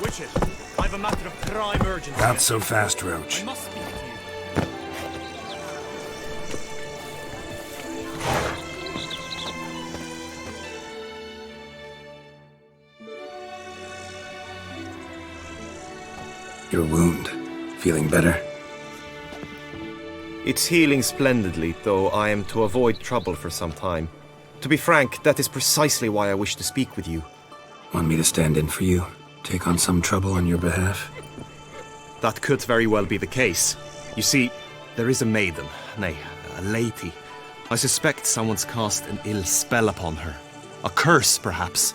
Witcher, I've a matter of prime urgency. Not so fast, Roach. I must speak to you. Your wound. Feeling better? It's healing splendidly, though I am to avoid trouble for some time. To be frank, that is precisely why I wish to speak with you. Want me to stand in for you? Take on some trouble on your behalf? That could very well be the case. You see, there is a maiden, nay, a lady. I suspect someone's cast an ill spell upon her. A curse, perhaps.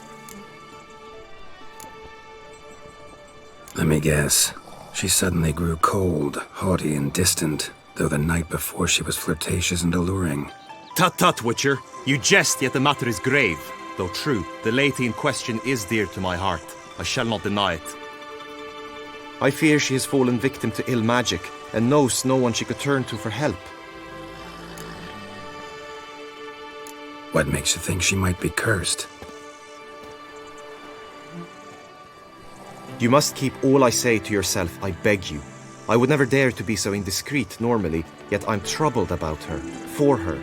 Let me guess. She suddenly grew cold, haughty, and distant, though the night before she was flirtatious and alluring. Tut tut, Witcher. You jest, yet the matter is grave. Though true, the lady in question is dear to my heart. I shall not deny it. I fear she has fallen victim to ill magic, and knows no one she could turn to for help. What makes you think she might be cursed? You must keep all I say to yourself, I beg you. I would never dare to be so indiscreet normally, yet I'm troubled about her, for her.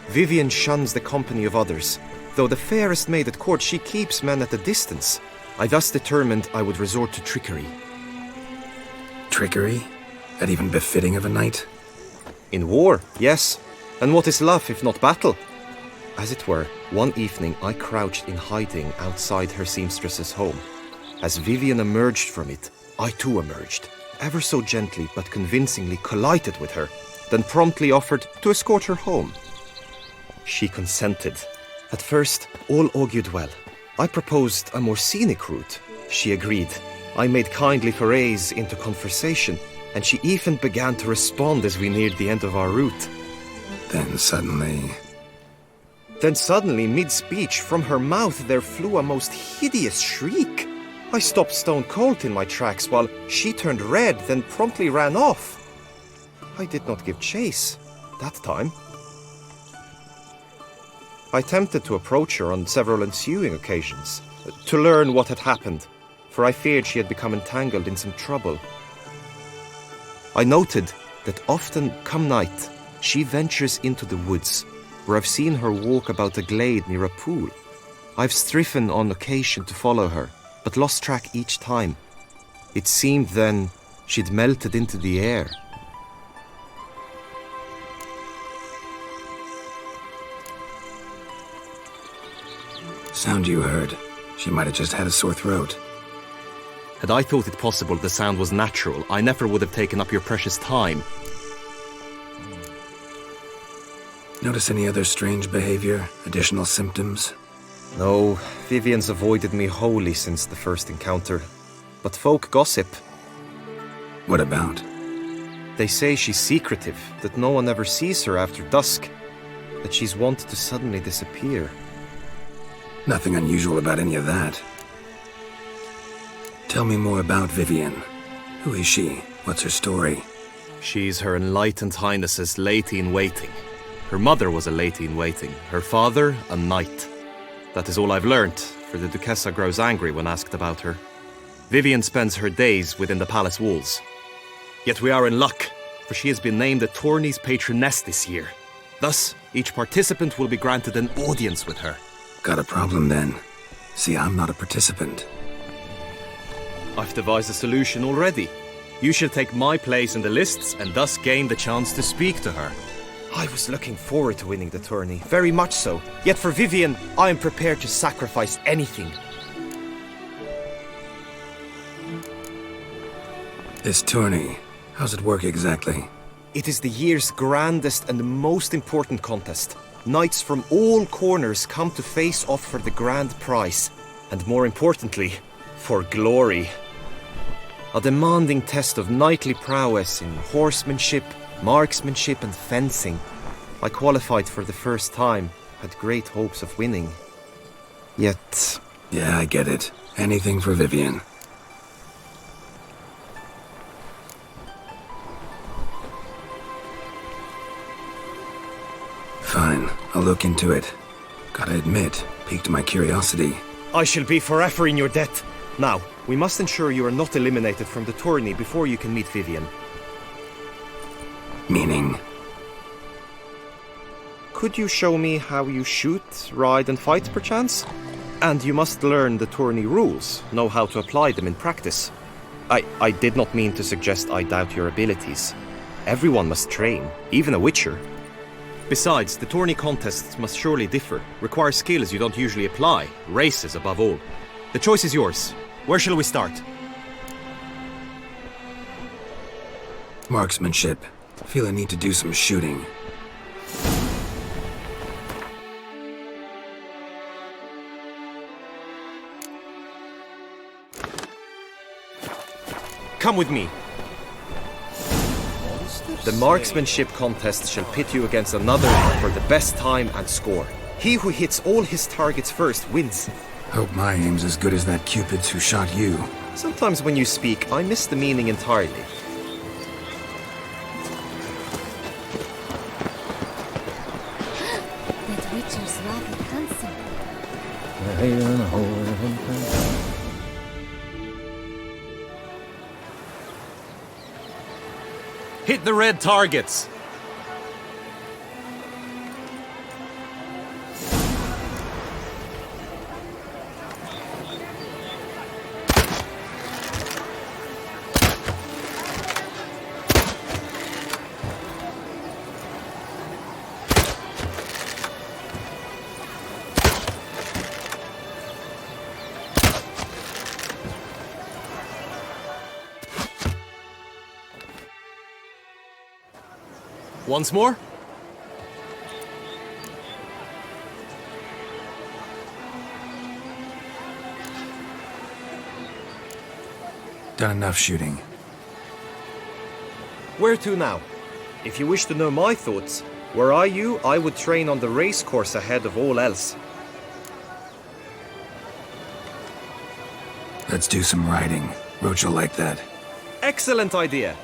Vivienne shuns the company of others. Though the fairest maid at court, she keeps men at a distance. I thus determined I would resort to trickery. Trickery? That even befitting of a knight? In war, yes. And what is love if not battle? As it were, one evening I crouched in hiding outside her seamstress's home. As Vivienne emerged from it, I too emerged, ever so gently but convincingly collided with her, then promptly offered to escort her home. She consented. At first, all augured well. I proposed a more scenic route. She agreed. I made kindly forays into conversation, and she even began to respond as we neared the end of our route. Then suddenly, mid-speech, from her mouth there flew a most hideous shriek. I stopped stone cold in my tracks while she turned red, then promptly ran off. I did not give chase that time. I attempted to approach her on several ensuing occasions, to learn what had happened, for I feared she had become entangled in some trouble. I noted that often, come night, she ventures into the woods, where I've seen her walk about a glade near a pool. I've striven on occasion to follow her, but lost track each time. It seemed then she'd melted into the air. sound you heard. She might have just had a sore throat. Had I thought it possible the sound was natural, I never would have taken up your precious time. Notice any other strange behavior? Additional symptoms? No, Vivienne's avoided me wholly since the first encounter. But folk gossip. What about? They say she's secretive, that no one ever sees her after dusk, that she's wont to suddenly disappear. Nothing unusual about any of that. Tell me more about Vivienne. Who is she? What's her story? She's Her Enlightened Highness's lady-in-waiting. Her mother was a lady-in-waiting, her father a knight. That is all I've learnt, for the Duchessa grows angry when asked about her. Vivienne spends her days within the palace walls. Yet we are in luck, for she has been named the tourney's patroness this year. Thus, each participant will be granted an audience with her. Got a problem then. See, I'm not a participant. I've devised a solution already. You shall take my place in the lists and thus gain the chance to speak to her. I was looking forward to winning the tourney, very much so. Yet for Vivienne, I am prepared to sacrifice anything. This tourney, how's it work exactly? It is the year's grandest and most important contest. Knights from all corners come to face off for the grand prize. And more importantly, for glory. A demanding test of knightly prowess in horsemanship, marksmanship and fencing. I qualified for the first time, had great hopes of winning. Yet... Yeah, I get it. Anything for Vivienne. Fine, I'll look into it. Gotta admit, piqued my curiosity. I shall be forever in your debt. Now, we must ensure you are not eliminated from the tourney before you can meet Vivienne. Meaning? Could you show me how you shoot, ride and fight, perchance? And you must learn the tourney rules, know how to apply them in practice. I did not mean to suggest I doubt your abilities. Everyone must train, even a witcher. Besides, the tourney contests must surely differ, require skills you don't usually apply, races above all. The choice is yours. Where shall we start? Marksmanship. Feel I need to do some shooting. Come with me. The marksmanship contest shall pit you against another for the best time and score. He who hits all his targets first wins. Hope my aim's as good as that Cupid's who shot you. Sometimes when you speak, I miss the meaning entirely. That witcher's rather handsome. Hit the red targets! Once more? Done enough shooting. Where to now? If you wish to know my thoughts, were I you, I would train on the race course ahead of all else. Let's do some riding. Roach will like that. Excellent idea!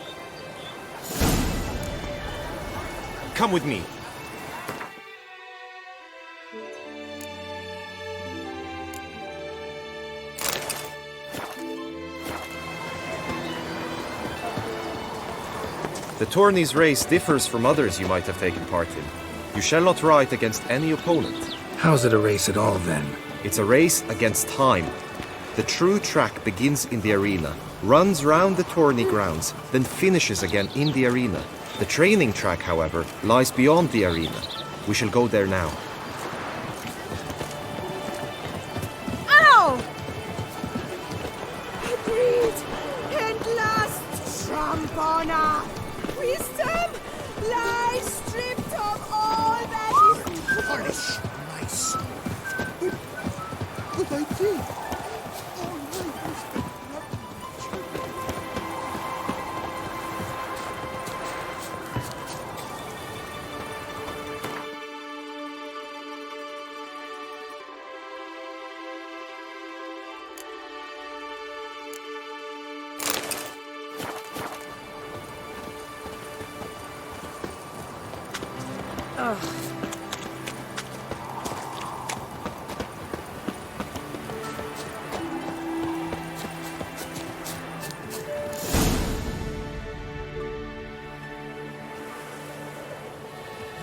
Come with me. The tourney's race differs from others you might have taken part in. You shall not ride against any opponent. How's it a race at all, then? It's a race against time. The true track begins in the arena, runs round the tourney grounds, then finishes again in the arena. The training track, however, lies beyond the arena. We shall go there now. Ow! Agreed! And last, Trampona! Wisdom lies stripped of all that is Polish, nice. But I did.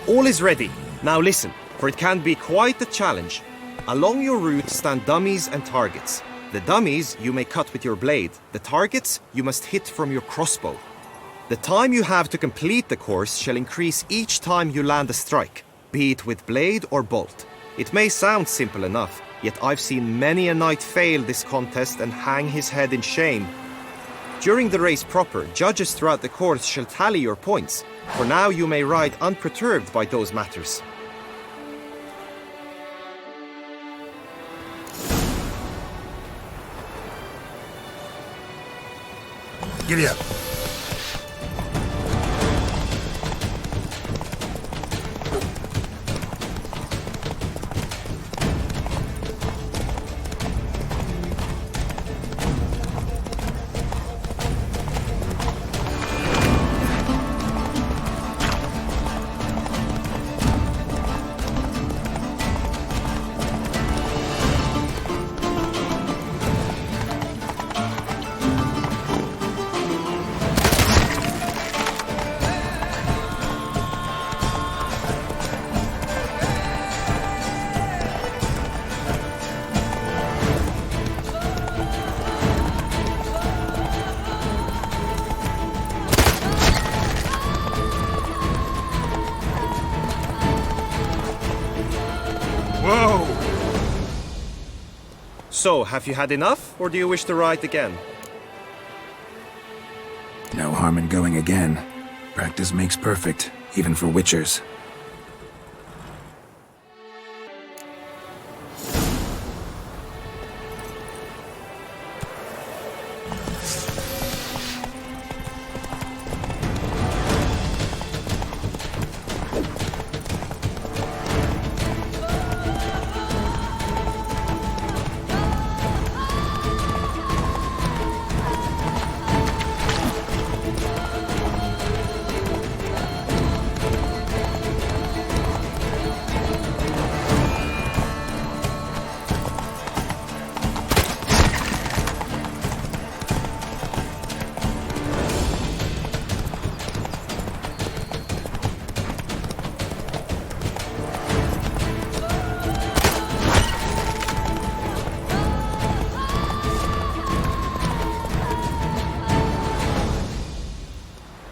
All is ready. Now listen, for it can be quite a challenge. Along your route stand dummies and targets. The dummies you may cut with your blade. The targets you must hit from your crossbow. The time you have to complete the course shall increase each time you land a strike, be it with blade or bolt. It may sound simple enough, yet I've seen many a knight fail this contest and hang his head in shame. During the race proper, judges throughout the course shall tally your points. For now you may ride unperturbed by those matters. Giddy up. So, have you had enough, or do you wish to ride again? No harm in going again. Practice makes perfect, even for witchers.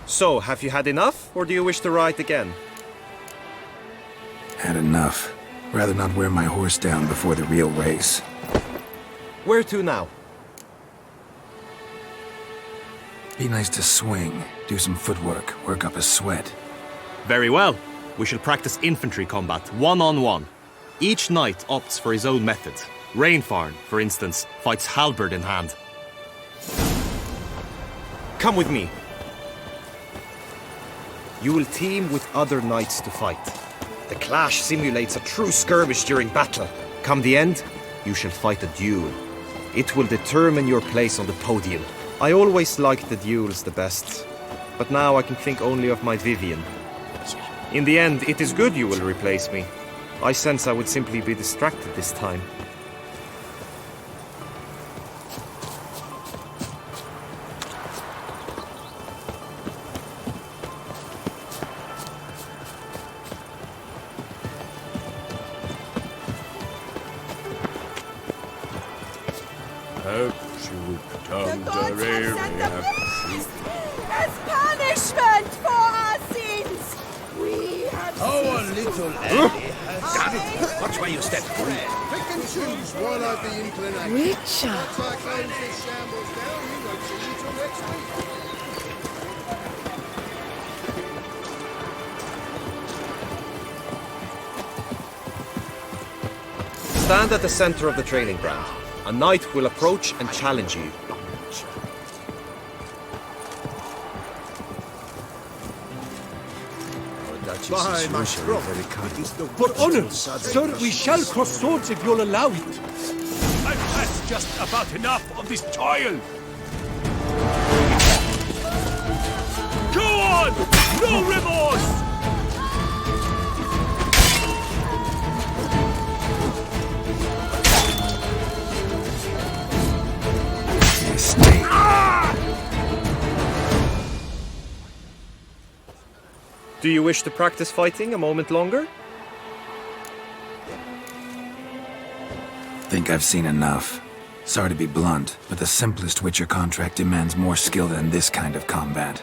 So, have you had enough, or do you wish to ride again? Had enough. Rather not wear my horse down before the real race. Where to now? Be nice to swing, do some footwork, work up a sweat. Very well. We shall practice infantry combat, one-on-one. Each knight opts for his own method. Rainfarn, for instance, fights halberd in hand. Come with me. You will team with other knights to fight. The clash simulates a true skirmish during battle. Come the end, you shall fight a duel. It will determine your place on the podium. I always liked the duels the best, but now I can think only of my Vivian. In the end, it is good you will replace me. I sense I would simply be distracted this time. The gods have sent a beast as punishment for our sins. We have Our little Annie has Watch where you step. Pick and choose one of the inclination. Witcher. Once I close this shambles down, we won't see you till next week. Stand at the center of the training ground. A knight will approach and challenge you. By my throat, For honor, sir, we shall cross swords if you'll allow it. I've had just about enough of this toil. Go on! No remorse! Do you wish to practice fighting a moment longer? Think I've seen enough. Sorry to be blunt, but the simplest Witcher contract demands more skill than this kind of combat.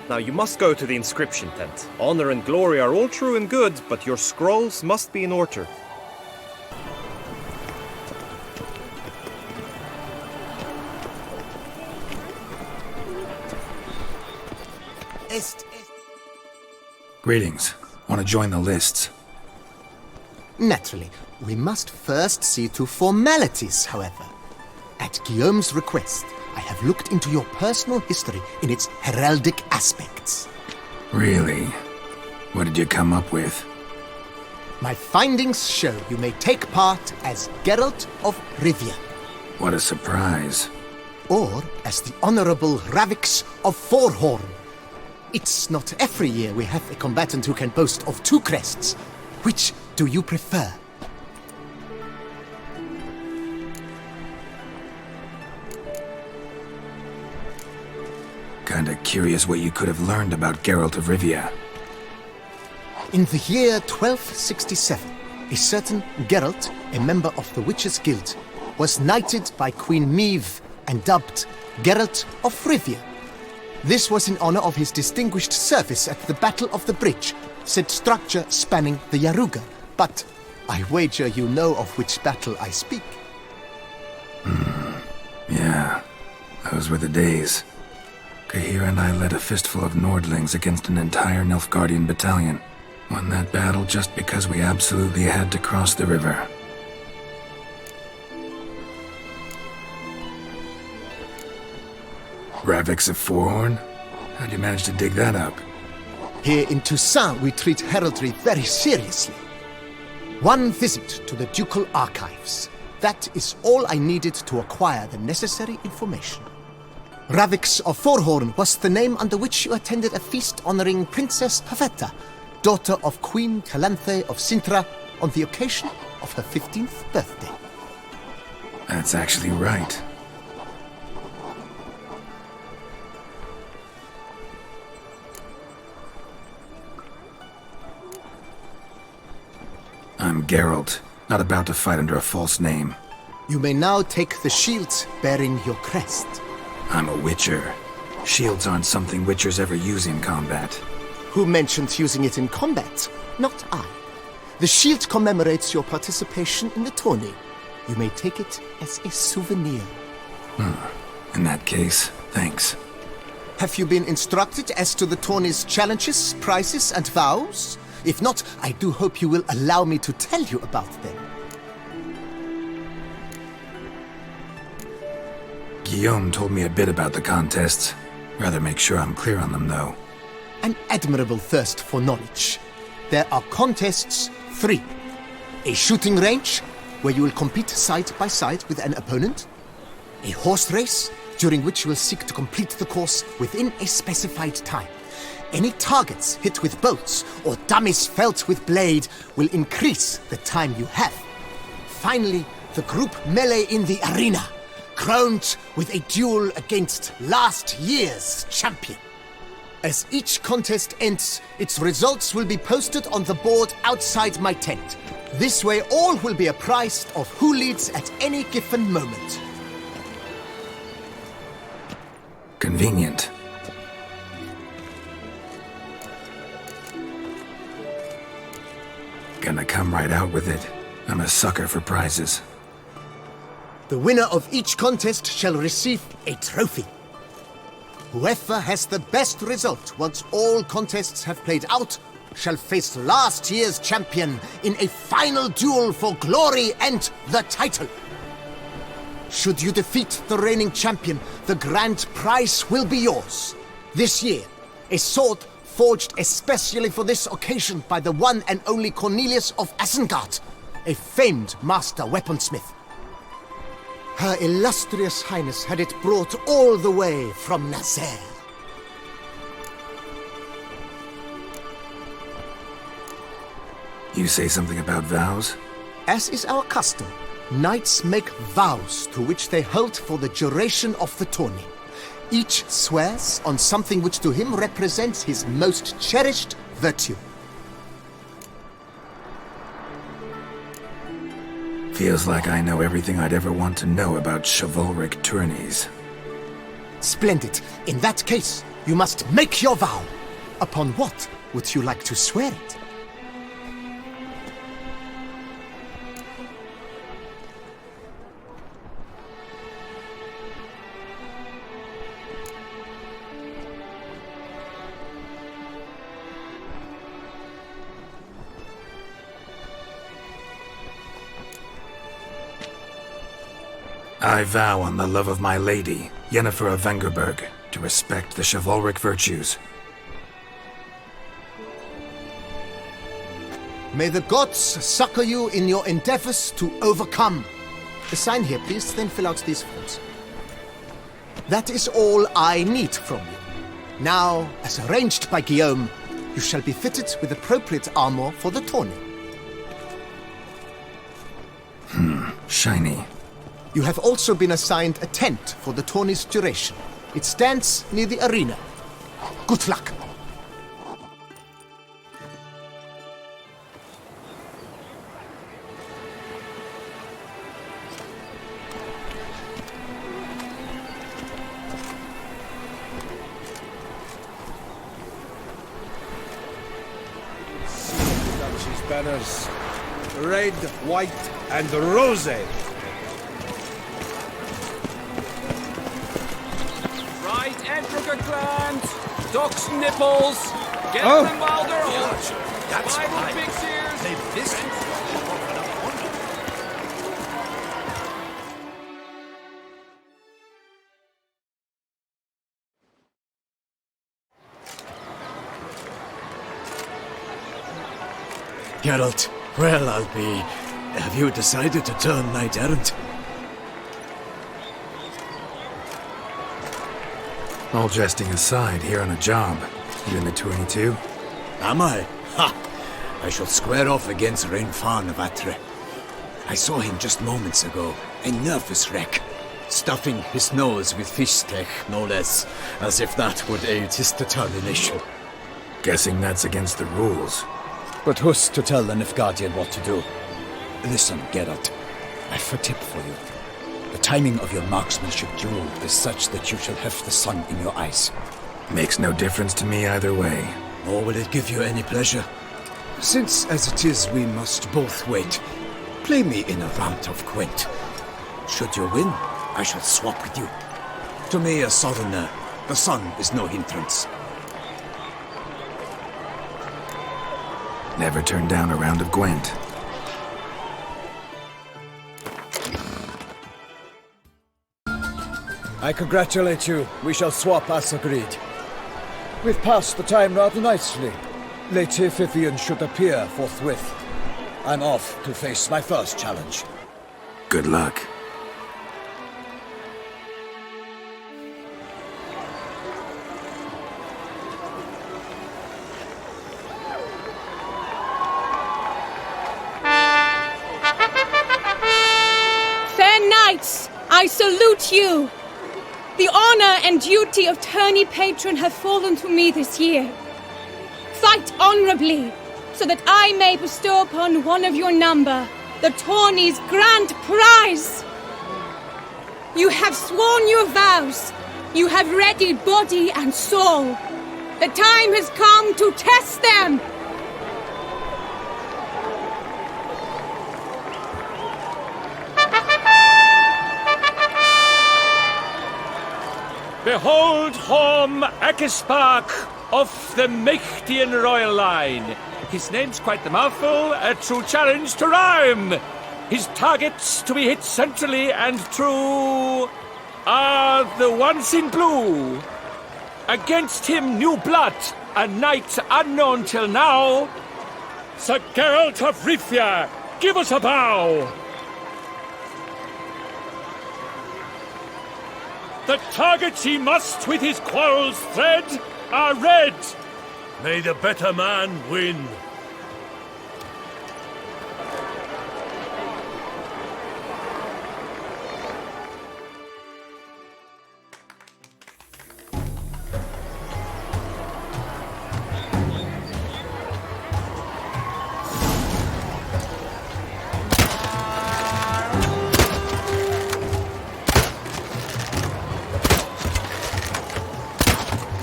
Now you must go to the inscription tent. Honor and glory are all true and good, but your scrolls must be in order. Greetings. Want to join the lists? Naturally, we must first see to formalities, however. At Guillaume's request, I have looked into your personal history in its heraldic aspects. Really? What did you come up with? My findings show you may take part as Geralt of Rivia, What a surprise. or as the Honorable Ravix of Forhorn. It's not every year we have a combatant who can boast of 2 crests. Which do you prefer? Kinda curious what you could have learned about Geralt of Rivia. In the year 1267, a certain Geralt, a member of the Witches' Guild, was knighted by Queen Maeve and dubbed Geralt of Rivia. This was in honor of his distinguished service at the Battle of the Bridge, said structure spanning the Yaruga. But I wager you know of which battle I speak. Yeah, those were the days. 𝘬𝘳𝘓 and I led a fistful of Nordlings against an entire Nilfgaardian battalion. Won that battle just because we absolutely had to cross the river. Ravix of Forhorn? How'd you manage to dig that up? Here in Toussaint, we treat heraldry very seriously. One visit to the ducal archives. That is all I needed to acquire the necessary information. Ravix of Forhorn was the name under which you attended a feast honoring Princess Pavetta, daughter of Queen Calanthe of Sintra, on the occasion of her 15th birthday. That's actually right. I'm Geralt, not about to fight under a false name. You may now take the shield bearing your crest. I'm a Witcher. Shields aren't something Witchers ever use in combat. Who mentioned using it in combat? Not I. The shield commemorates your participation in the tourney. You may take it as a souvenir. In that case, thanks. Have you been instructed as to the tourney's challenges, prizes, and vows? If not, I do hope you will allow me to tell you about them. Guillaume told me a bit about the contests. Rather make sure I'm clear on them, though. An admirable thirst for knowledge. There are contests 3. A shooting range, where you will compete side by side with an opponent. A horse race, during which you will seek to complete the course within a specified time. Any targets hit with bolts or dummies felt with blade will increase the time you have. Finally, the group melee in the arena, crowned with a duel against last year's champion. As each contest ends, its results will be posted on the board outside my tent. This way all will be apprised of who leads at any given moment. Convenient. Gonna come right out with it. I'm a sucker for prizes. The winner of each contest shall receive a trophy. Whoever has the best result once all contests have played out shall face last year's champion in a final duel for glory and the title. Should you defeat the reigning champion, the grand prize will be yours. This year, a sword forged especially for this occasion by the one and only Cornelius of Isengard, a famed master weaponsmith. Her illustrious highness had it brought all the way from Nazaire. You say something about vows? As is our custom, knights make vows to which they hold for the duration of the tourney. Each swears on something which to him represents his most cherished virtue. Feels like I know everything I'd ever want to know about chivalric tourneys. Splendid. In that case, you must make your vow. Upon what would you like to swear it? I vow on the love of my lady, Yennefer of Vengerberg, to respect the chivalric virtues. May the gods succor you in your endeavors to overcome. Sign here, please, then fill out these forms. That is all I need from you. Now, as arranged by Guillaume, you shall be fitted with appropriate armor for the tourney. Shiny. You have also been assigned a tent for the tourney's duration. It stands near the arena. Good luck. She's banners. red, white, and rose. Right, Entroker clans, ducks nipples, get Oh. them while they're old. That's Bible right. pigs ears. They've this. Geralt, well, I'll be. Have you decided to turn knight errant? All jesting aside, here on a job. You in the 22? Am I? Ha! I shall square off against 𝘰𝘂𝘓𝘏𝘓. I saw him just moments ago, a nervous wreck, stuffing his nose with fish steak, no less, as if that would aid his determination. Guessing that's against the rules. But who's to tell the Nilfgaardian what to do? Listen, Geralt, I've a tip for you. The timing of your marksmanship duel is such that you shall have the sun in your eyes. Makes no difference to me either way. Nor will it give you any pleasure. Since, as it is, we must both wait, play me in a round of Gwent. Should you win, I shall swap with you. To me, a southerner, the sun is no hindrance. Never turn down a round of Gwent. I congratulate you. We shall swap as agreed. We've passed the time rather nicely. Lady Vivian should appear forthwith. I'm off to face my first challenge. Good luck. Fair knights, I salute you. The honor and duty of tourney patron have fallen to me this year. Fight honorably, so that I may bestow upon one of your number the tourney's grand prize. You have sworn your vows. You have readied body and soul. The time has come to test them. Behold 𝘭𝘢𝘥𝘢 of the Mächtigen royal line. His name's quite the mouthful, a true challenge to rhyme. His targets to be hit centrally and true are the ones in blue. Against him new blood, a knight unknown till now. Sir Geralt of Rivia, give us a bow. The targets he must with his quarrels thread are red. May the better man win.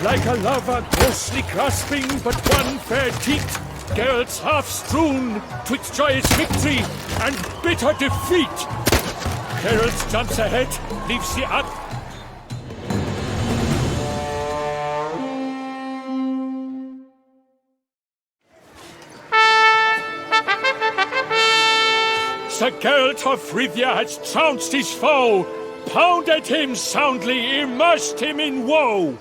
Like a lover ghostly grasping but one fair teat, Geralt's half strewn twixt joyous victory and bitter defeat. Geralt jumps ahead, leaves the up. Sir Geralt of Rivia has trounced his foe, pounded him soundly, immersed him in woe.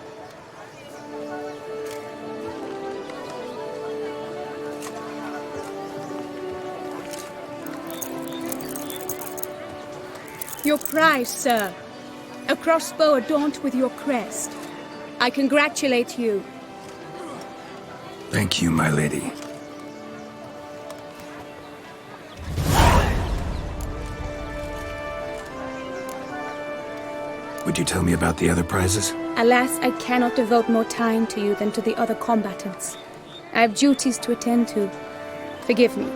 Your prize, sir. A crossbow adorned with your crest. I congratulate you. Thank you, my lady. Would you tell me about the other prizes? Alas, I cannot devote more time to you than to the other combatants. I have duties to attend to. Forgive me.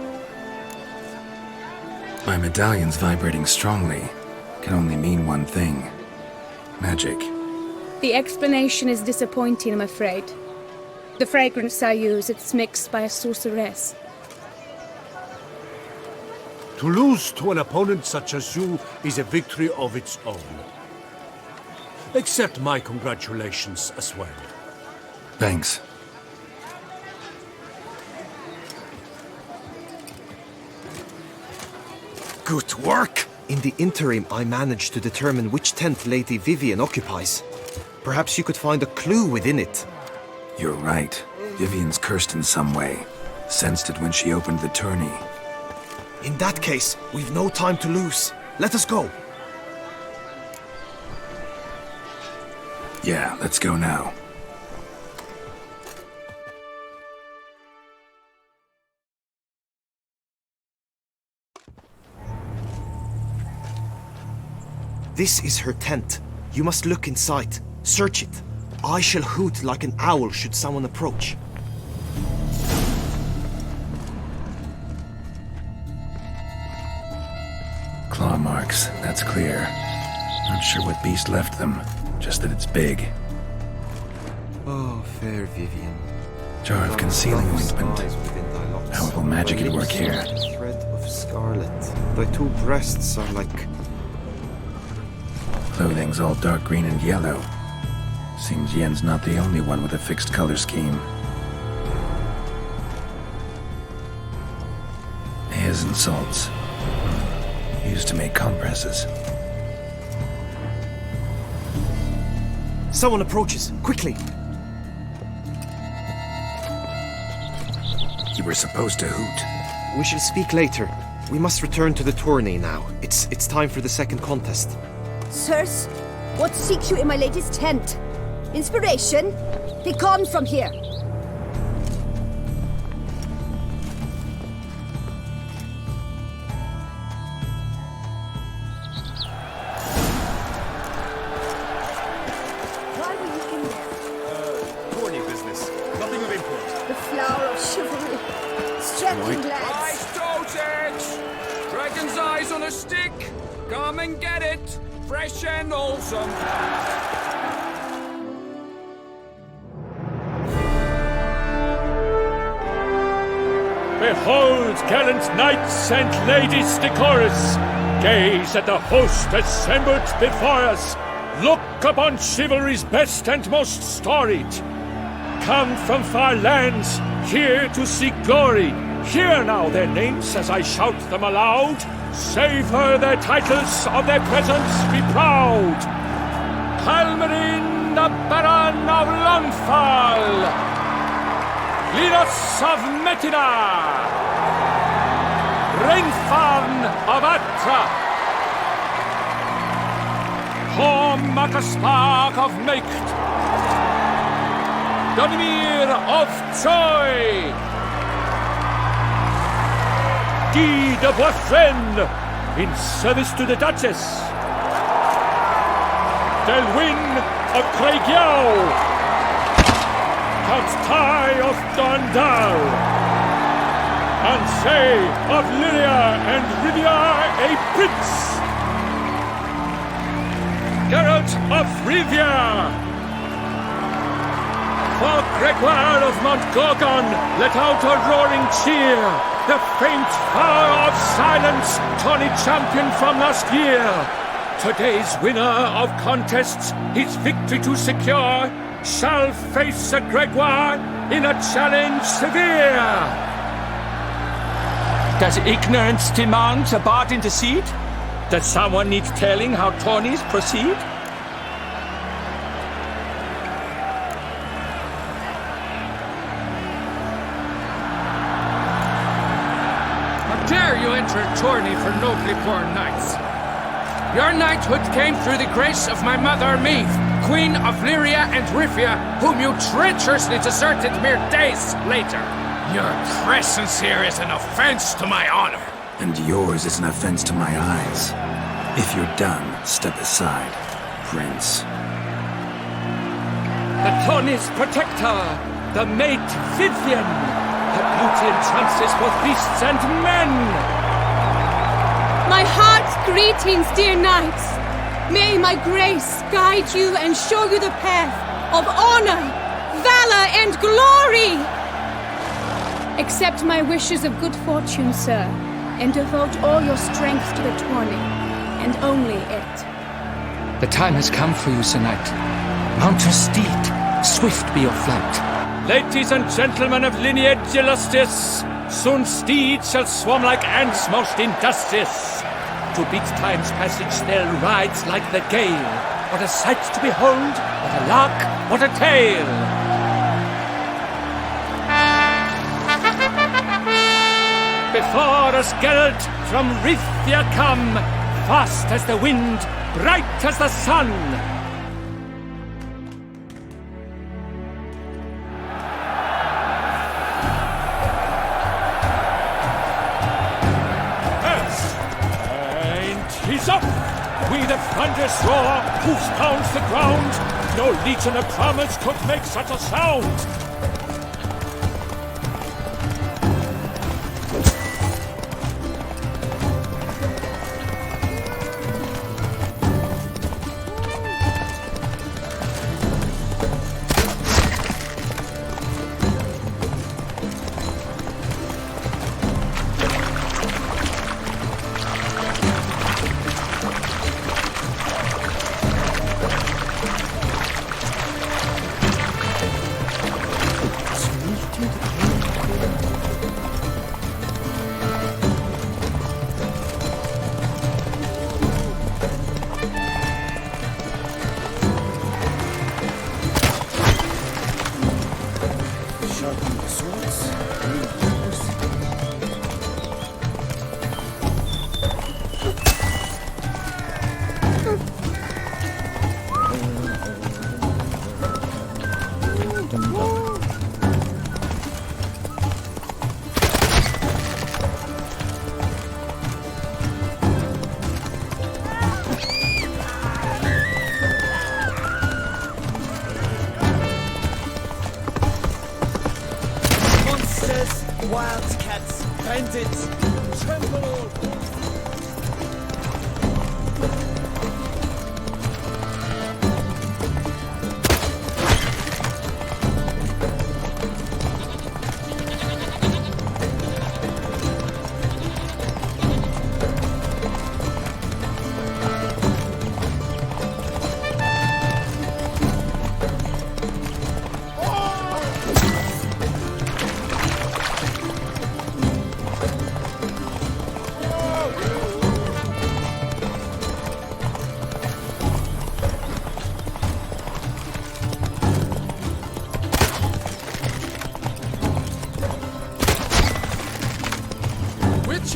My medallion's vibrating strongly. Can only mean one thing. Magic. The explanation is disappointing, I'm afraid. The fragrance I use, it's mixed by a sorceress. To lose to an opponent such as you is a victory of its own. Accept my congratulations as well. Thanks. Good work! In the interim, I managed to determine which tent Lady Vivian occupies. Perhaps you could find a clue within it. You're right. Vivian's cursed in some way. Sensed it when she opened the tourney. In that case, we've no time to lose. Let us go. Yeah, let's go now. This is her tent. You must look inside. Search it. I shall hoot like an owl should someone approach. Claw marks, that's clear. Not sure what beast left them, just that it's big. Oh, fair Vivian. Jar of concealing ointment. How will magic it work here? Thread of scarlet. Thy two breasts are like... Clothing's all dark green and yellow. Seems Yen's not the only one with a fixed color scheme. Hairs and salts. Used to make compresses. Someone approaches. Quickly! You were supposed to hoot. We shall speak later. We must return to the tourney now. It's time for the second contest. Sirs, what seeks you in my lady's tent? Inspiration? Be gone from here. Why were you in there? Tourney business. Nothing of import. The flower of chivalry. Striking lads. Nice dosage! Dragon's eyes on a stick! Come and get it! Fresh and wholesome! Behold, gallant knights and ladies decorous! Gaze at the host assembled before us! Look upon chivalry's best and most storied! Come from far lands, here to seek glory! Hear now their names as I shout them aloud! Savor their titles, of their presence be proud! Halmarin, the Baron of Longfall! Linus of Metina! Rainfarn of Atra! 𝘭𝘢𝘵𝘴 of Meicht! Gunmir of Troy! 𝘬𝘰𝘷𝘦 in service to the Duchess! Delwyn of Craighill! Count Tai of Dondal! Ansay of Lyria and Rivia a prince! Geralt of Rivia! For Gregoire of Montgorgon, let out a roaring cheer! The faint fire of silence, tourney champion from last year! Today's winner of contests, his victory to secure, shall face a Gregoire in a challenge severe! Does ignorance demand a bard intercede? Does someone need telling how tourneys proceed? Dare you enter a tourney for nobly born knights? Your knighthood came through the grace of my mother Maeve, Queen of Lyria and Rivia, whom you treacherously deserted mere days later. Your presence here is an offense to my honor. And yours is an offense to my eyes. If you're done, step aside, Prince. The tourney's protector, the mate Vivian. Her beauty entrances both beasts and men. My heart's greetings, dear knights. May my grace guide you and show you the path of honor, valor, and glory. Accept my wishes of good fortune, sir. and devote all your strength to the tourney, and only it. The time has come for you, Sir Knight. Mount your steed. Swift be your flight. Ladies and gentlemen of lineage illustrious, soon steeds shall swarm like ants most industrious. To beat time's passage they'll ride like the gale. What a sight to behold, what a lark, what a tale! Before us Geralt from Rithia come, fast as the wind, bright as the sun. And he's up! We the thunderous roar, hoofs pounds the ground. No legion of promise could make such a sound. Wildcats, bandits, tremble all!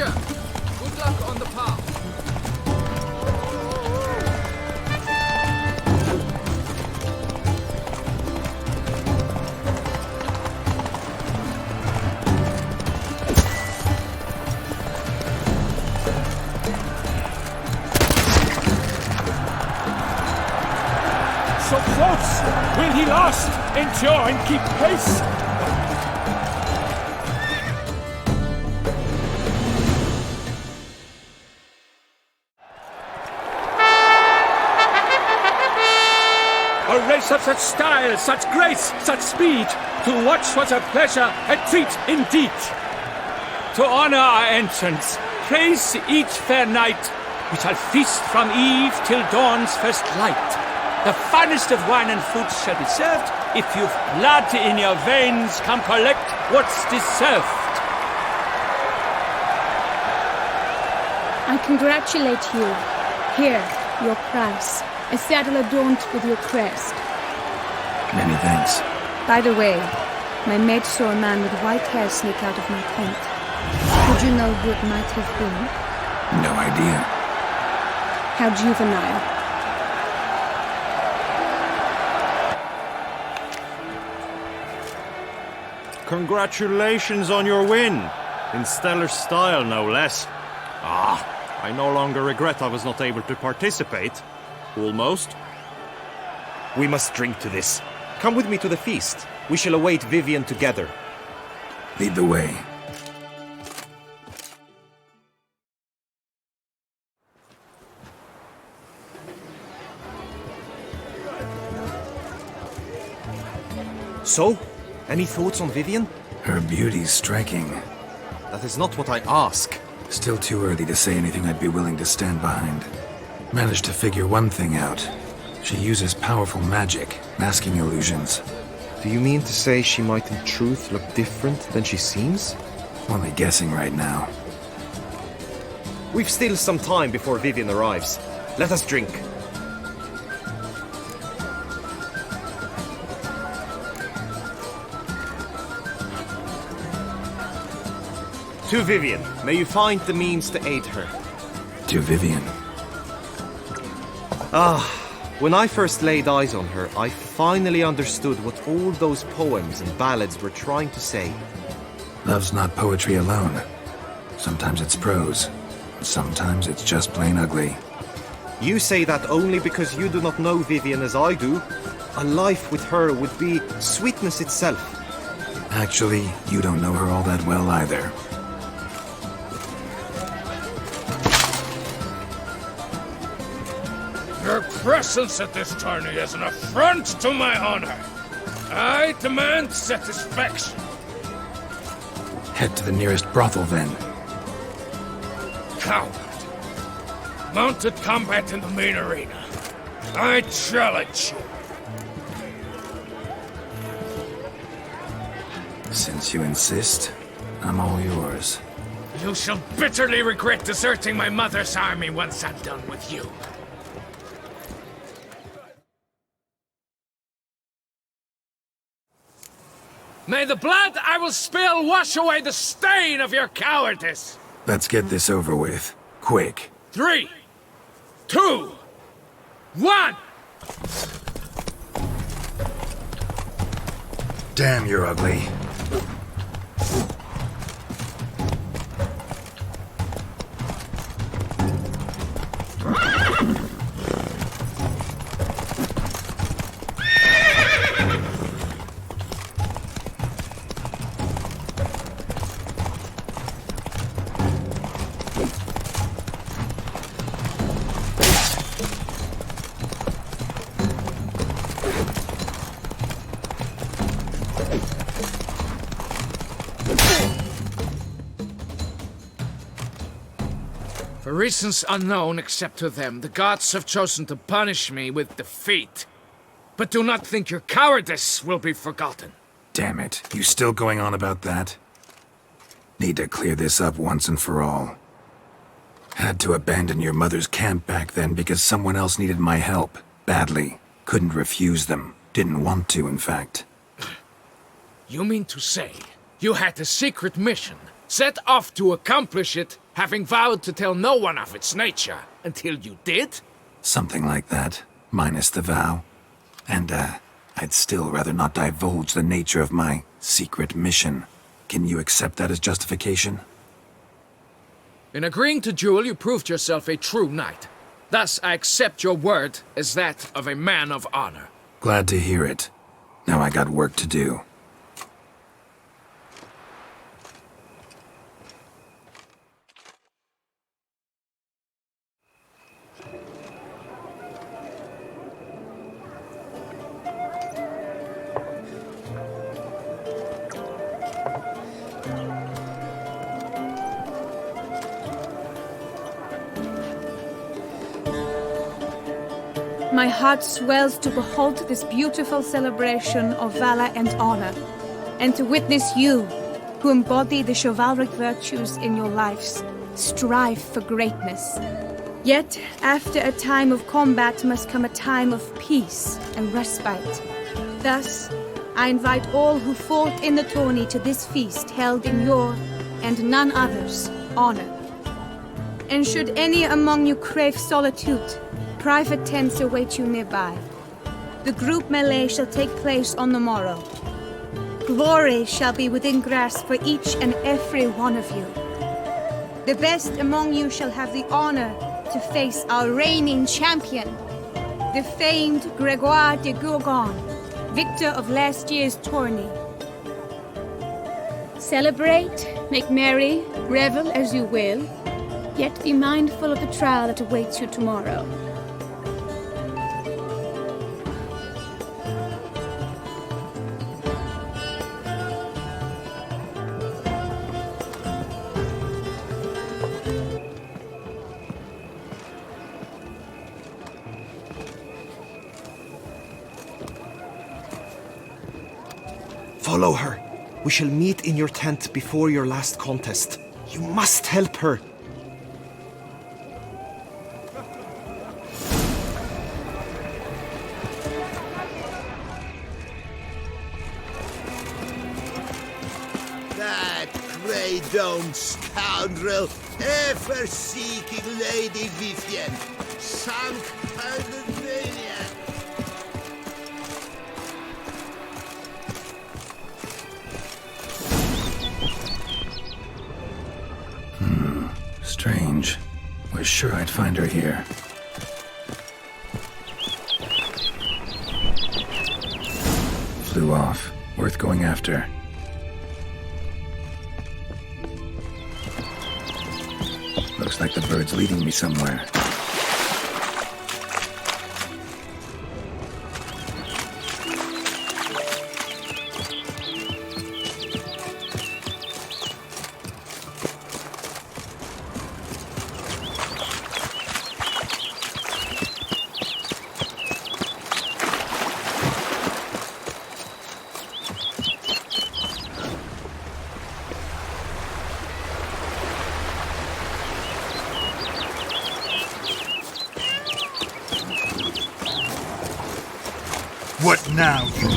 Good luck on the path. So close! Will he last? Endure and keep pace? A race of such style, such grace, such speed, to watch was a pleasure, a treat indeed. To honor our entrance, praise each fair knight, we shall feast from eve till dawn's first light. The finest of wine and food shall be served. If you've blood in your veins, come collect what's deserved. I congratulate you. Here, your prize. A saddle adorned with your crest. Many thanks. By the way, my maid saw a man with white hair sneak out of my tent. Would you know who it might have been? No idea. How juvenile. Congratulations on your win. In stellar style, no less. I no longer regret I was not able to participate. Almost. We must drink to this. Come with me to the feast. We shall await Vivian together. Lead the way. So, any thoughts on Vivian? Her beauty's striking. That is not what I ask. Still too early to say anything I'd be willing to stand behind. Managed to figure one thing out. She uses powerful magic, masking illusions. Do you mean to say she might in truth look different than she seems? Only guessing right now. We've still some time before Vivian arrives. Let us drink. To Vivian, may you find the means to aid her. To Vivian. When I first laid eyes on her, I finally understood what all those poems and ballads were trying to say. Love's not poetry alone. Sometimes it's prose. Sometimes it's just plain ugly. You say that only because you do not know Vivian as I do. A life with her would be sweetness itself. Actually, you don't know her all that well either. Your presence at this tourney is an affront to my honor. I demand satisfaction. Head to the nearest brothel, then. Coward. Mounted combat in the main arena. I challenge you. Since you insist, I'm all yours. You shall bitterly regret deserting my mother's army once I'm done with you. May the blood I will spill wash away the stain of your cowardice! Let's get this over with. Quick. 3, 2, 1! Damn, you're ugly. For reasons unknown except to them, the gods have chosen to punish me with defeat. But do not think your cowardice will be forgotten. Damn it, you still going on about that? Need to clear this up once and for all. Had to abandon your mother's camp back then because someone else needed my help. Badly. Couldn't refuse them. Didn't want to, in fact. You mean to say you had a secret mission, set off to accomplish it, having vowed to tell no one of its nature, until you did? Something like that, minus the vow. And, I'd still rather not divulge the nature of my secret mission. Can you accept that as justification? In agreeing to duel, you proved yourself a true knight. Thus, I accept your word as that of a man of honor. Glad to hear it. Now I got work to do. My heart swells to behold this beautiful celebration of valor and honor, and to witness you, who embody the chivalric virtues in your lives, strive for greatness. Yet, after a time of combat must come a time of peace and respite. Thus, I invite all who fought in the tourney to this feast held in your, and none other's, honor. And should any among you crave solitude, private tents await you nearby. The group melee shall take place on the morrow. Glory shall be within grasp for each and every one of you. The best among you shall have the honor to face our reigning champion, the famed 𝘬𝘠𝘠𝘠, victor of last year's tourney. Celebrate, make merry, revel as you will, yet be mindful of the trial that awaits you tomorrow. Follow her. We shall meet in your tent before your last contest. You must help her. That grey-domed scoundrel, ever seeking Lady Vivienne, sunk under maniac. Strange. Was sure I'd find her here. Flew off. Worth going after. Looks like the bird's leading me somewhere. What now, you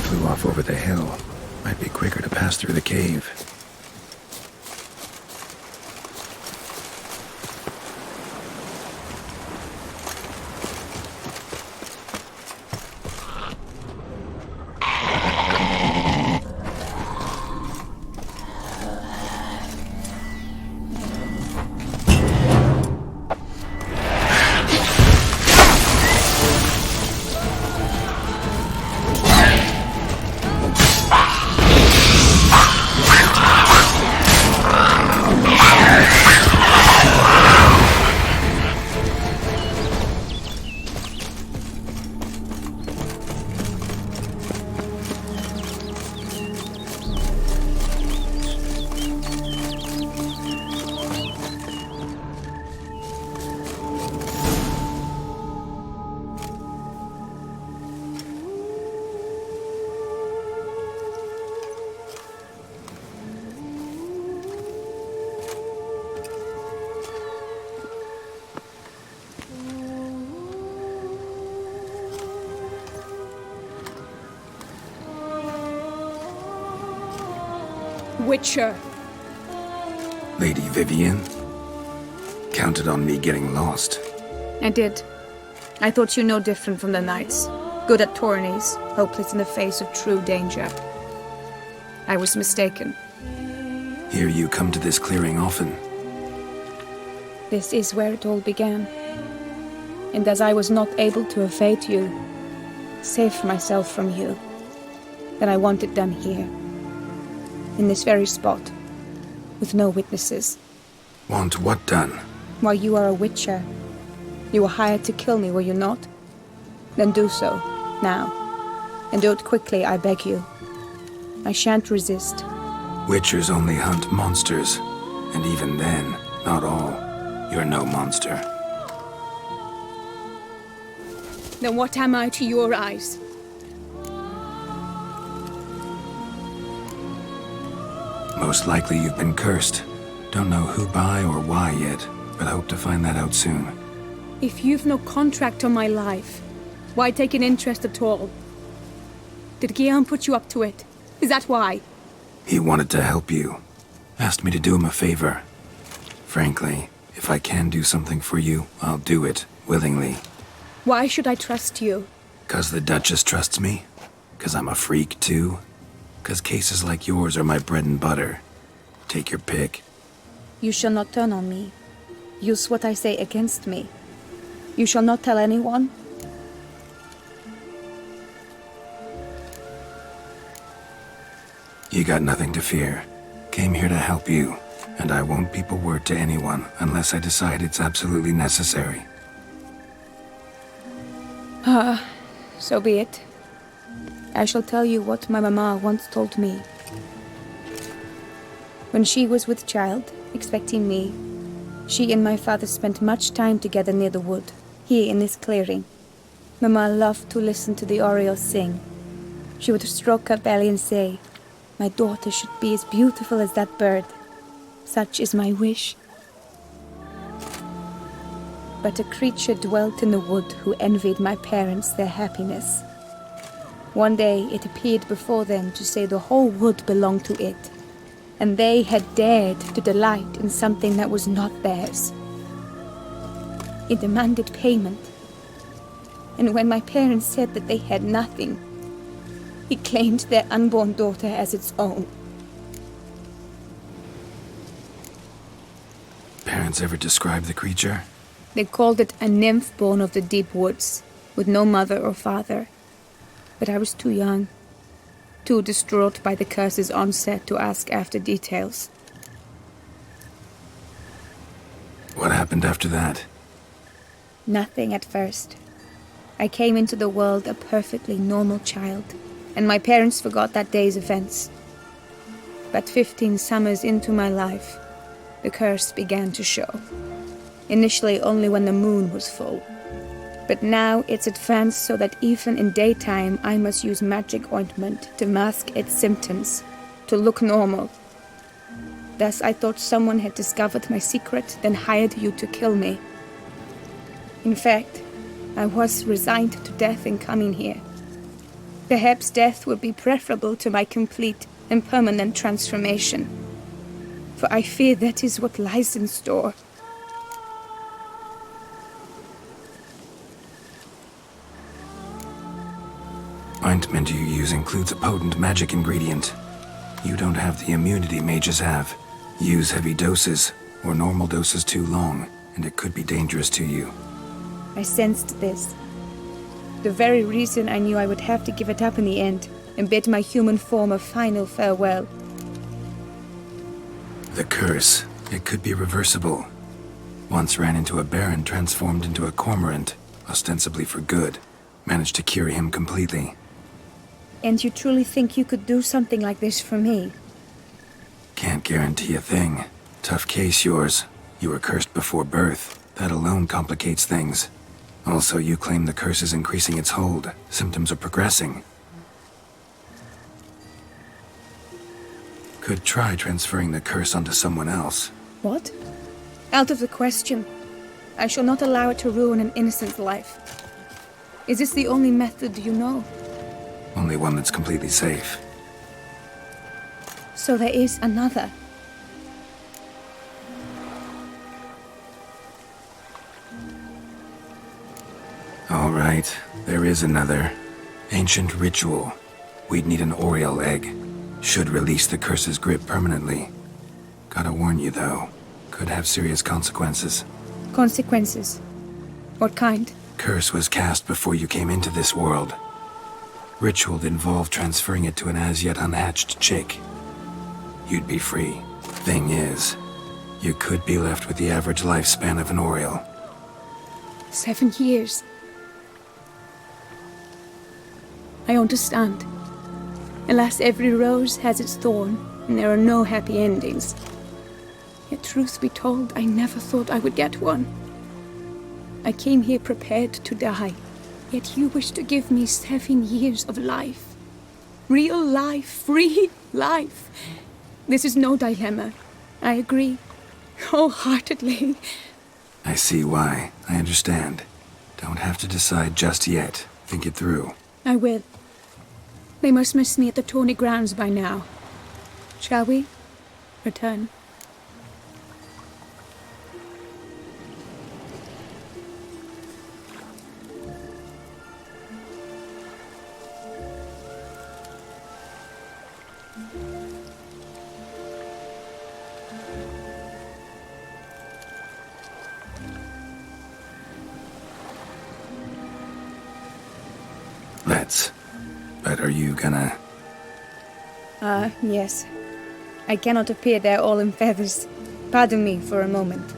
Flew off over the hill. Might be quicker to pass through the cave. Witcher. Lady Vivienne? Counted on me getting lost. I did. I thought you no different from the knights. Good at tourneys, hopeless in the face of true danger. I was mistaken. Hear you come to this clearing often. This is where it all began. And as I was not able to evade you, save myself from you, then I wanted them here. In this very spot, with no witnesses. Want what done? Why, you are a witcher. You were hired to kill me, were you not? Then do so, now. And do it quickly, I beg you. I shan't resist. Witchers only hunt monsters. And even then, not all. You're no monster. Then what am I to your eyes? Most likely you've been cursed. Don't know who by or why yet, but hope to find that out soon. If you've no contract on my life, why take an interest at all? Did 𝘬𝘠 put you up to it? Is that why? He wanted to help you. Asked me to do him a favor. Frankly, if I can do something for you, I'll do it, willingly. Why should I trust you? 'Cause the Duchess trusts me? 'Cause I'm a freak, too? 'Cause cases like yours are my bread and butter. Take your pick. You shall not turn on me. Use what I say against me. You shall not tell anyone? You got nothing to fear. Came here to help you, and I won't peep a word to anyone unless I decide it's absolutely necessary. So be it. I shall tell you what my mama once told me. When she was with child, expecting me, she and my father spent much time together near the wood, here in this clearing. Mama loved to listen to the orioles sing. She would stroke her belly and say, "My daughter should be as beautiful as that bird. Such is my wish." But a creature dwelt in the wood who envied my parents their happiness. One day it appeared before them to say the whole wood belonged to it, and they had dared to delight in something that was not theirs. It demanded payment, and when my parents said that they had nothing, it claimed their unborn daughter as its own. Parents ever describe the creature? They called it a nymph born of the deep woods, with no mother or father. But I was too young, too distraught by the curse's onset to ask after details. What happened after that? Nothing at first. I came into the world a perfectly normal child, and my parents forgot that day's events. But 15 summers into my life, the curse began to show. Initially only when the moon was full. But now it's advanced so that even in daytime I must use magic ointment to mask its symptoms, to look normal. Thus I thought someone had discovered my secret, then hired you to kill me. In fact, I was resigned to death in coming here. Perhaps death would be preferable to my complete and permanent transformation. For I fear that is what lies in store. Ointment you use includes a potent magic ingredient. You don't have the immunity mages have. Use heavy doses, or normal doses too long, and it could be dangerous to you. I sensed this. The very reason I knew I would have to give it up in the end, and bid my human form a final farewell. The curse, it could be reversible. Once ran into a baron transformed into a cormorant, ostensibly for good. Managed to cure him completely. And you truly think you could do something like this for me? Can't guarantee a thing. Tough case, yours. You were cursed before birth. That alone complicates things. Also, you claim the curse is increasing its hold. Symptoms are progressing. Could try transferring the curse onto someone else. What? Out of the question. I shall not allow it to ruin an innocent life. Is this the only method you know? Only one that's completely safe. So there is another. All right, there is another. Ancient ritual. We'd need an Oriole egg. Should release the curse's grip permanently. Gotta warn you, though. Could have serious consequences. Consequences? What kind? Curse was cast before you came into this world. Ritual involved transferring it to an as-yet unhatched chick. You'd be free. Thing is, you could be left with the average lifespan of an Oriole. 7 years. I understand. Alas, every rose has its thorn, and there are no happy endings. Yet truth be told, I never thought I would get one. I came here prepared to die, yet you wish to give me 7 years of life. Real life, free life. This is no dilemma. I agree, wholeheartedly. I see why. I understand. Don't have to decide just yet. Think it through. I will. They must miss me at the tourney grounds by now. Shall we? Return. Let's. But are you gonna... Yes. I cannot appear there all in feathers. Pardon me for a moment.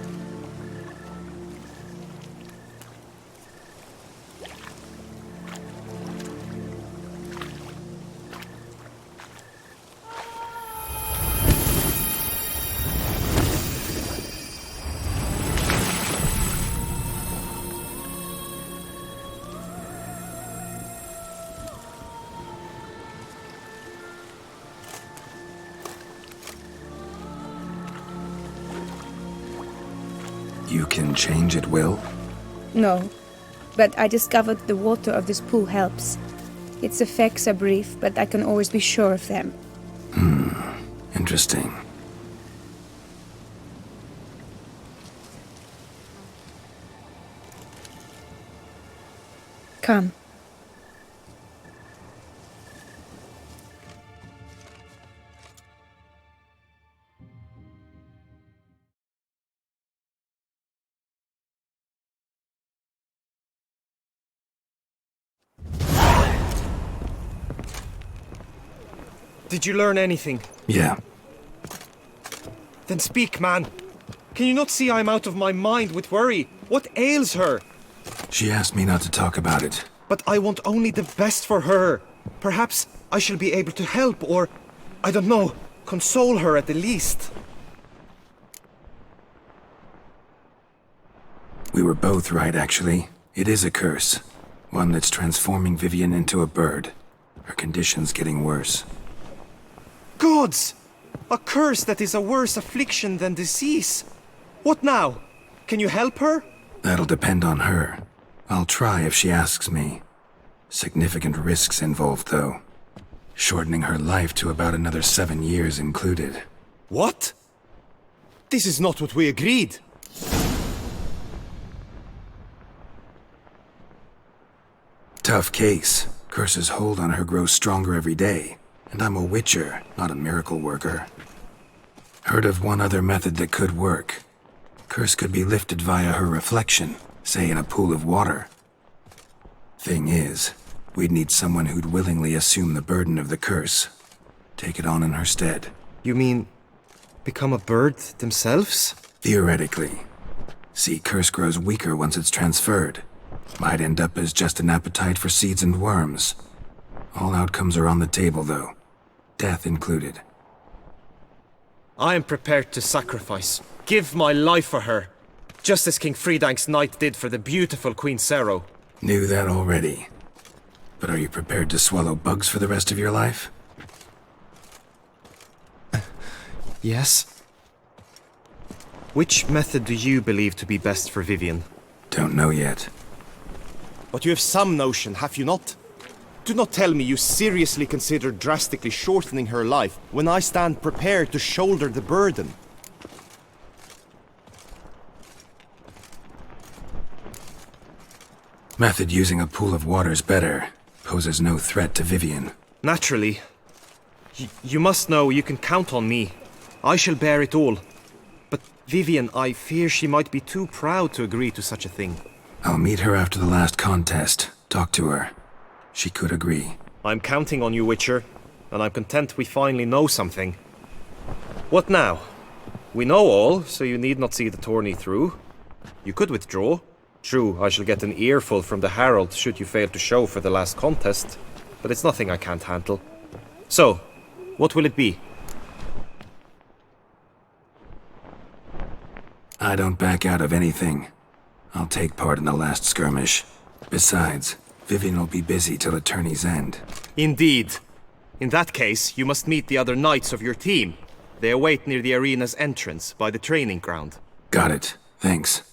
You can change at will? No, but I discovered the water of this pool helps. Its effects are brief, but I can always be sure of them. Interesting. Come. Did you learn anything? Yeah. Then speak, man. Can you not see I'm out of my mind with worry? What ails her? She asked me not to talk about it. But I want only the best for her. Perhaps I shall be able to help or, I don't know, console her at the least. We were both right, actually. It is a curse. One that's transforming Vivienne into a bird. Her condition's getting worse. Gods! A curse that is a worse affliction than disease. What now? Can you help her? That'll depend on her. I'll try if she asks me. Significant risks involved, though. Shortening her life to about another 7 years included. What? This is not what we agreed. Tough case. Curse's hold on her grows stronger every day. And I'm a witcher, not a miracle worker. Heard of one other method that could work. Curse could be lifted via her reflection, say in a pool of water. Thing is, we'd need someone who'd willingly assume the burden of the curse. Take it on in her stead. You mean, become a bird themselves? Theoretically. See, curse grows weaker once it's transferred. Might end up as just an appetite for seeds and worms. All outcomes are on the table, though. Death included. I am prepared to sacrifice. Give my life for her. Just as King Fridank's knight did for the beautiful Queen Sero. Knew that already. But are you prepared to swallow bugs for the rest of your life? Yes. Which method do you believe to be best for Vivienne? Don't know yet. But you have some notion, have you not? Do not tell me you seriously consider drastically shortening her life when I stand prepared to shoulder the burden. Method using a pool of water's better, poses no threat to Vivian. Naturally. You must know you can count on me. I shall bear it all. But Vivian, I fear she might be too proud to agree to such a thing. I'll meet her after the last contest. Talk to her. She could agree. I'm counting on you, Witcher, and I'm content we finally know something. What now? We know all, so you need not see the tourney through. You could withdraw. True, I shall get an earful from the Herald should you fail to show for the last contest, but it's nothing I can't handle. So, what will it be? I don't back out of anything. I'll take part in the last skirmish. Besides, Vivian will be busy till the tourney's end. Indeed. In that case, you must meet the other knights of your team. They await near the arena's entrance, by the training ground. Got it. Thanks.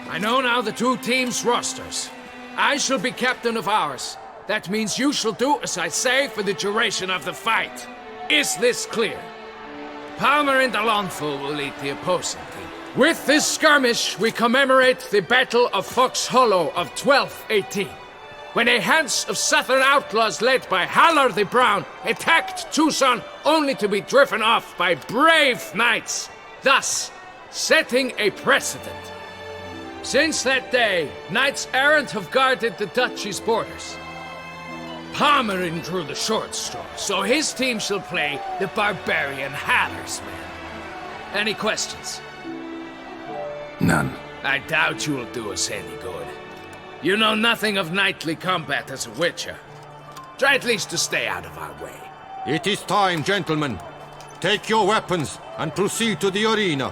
I know now the two teams' rosters. I shall be captain of ours. That means you shall do as I say for the duration of the fight. Is this clear? Palmer and Alonfo will lead the opposing team. With this skirmish, we commemorate the Battle of Fox Hollow of 1218, when a Hans of southern outlaws led by Halar the Brown attacked Tucson only to be driven off by brave knights, thus setting a precedent. Since that day, knights errant have guarded the duchy's borders. Palmerin drew the short straw, so his team shall play the barbarian Haller's men. Any questions? None. I doubt you will do us any good. You know nothing of knightly combat as a witcher. Try at least to stay out of our way. It is time, gentlemen. Take your weapons and proceed to the arena.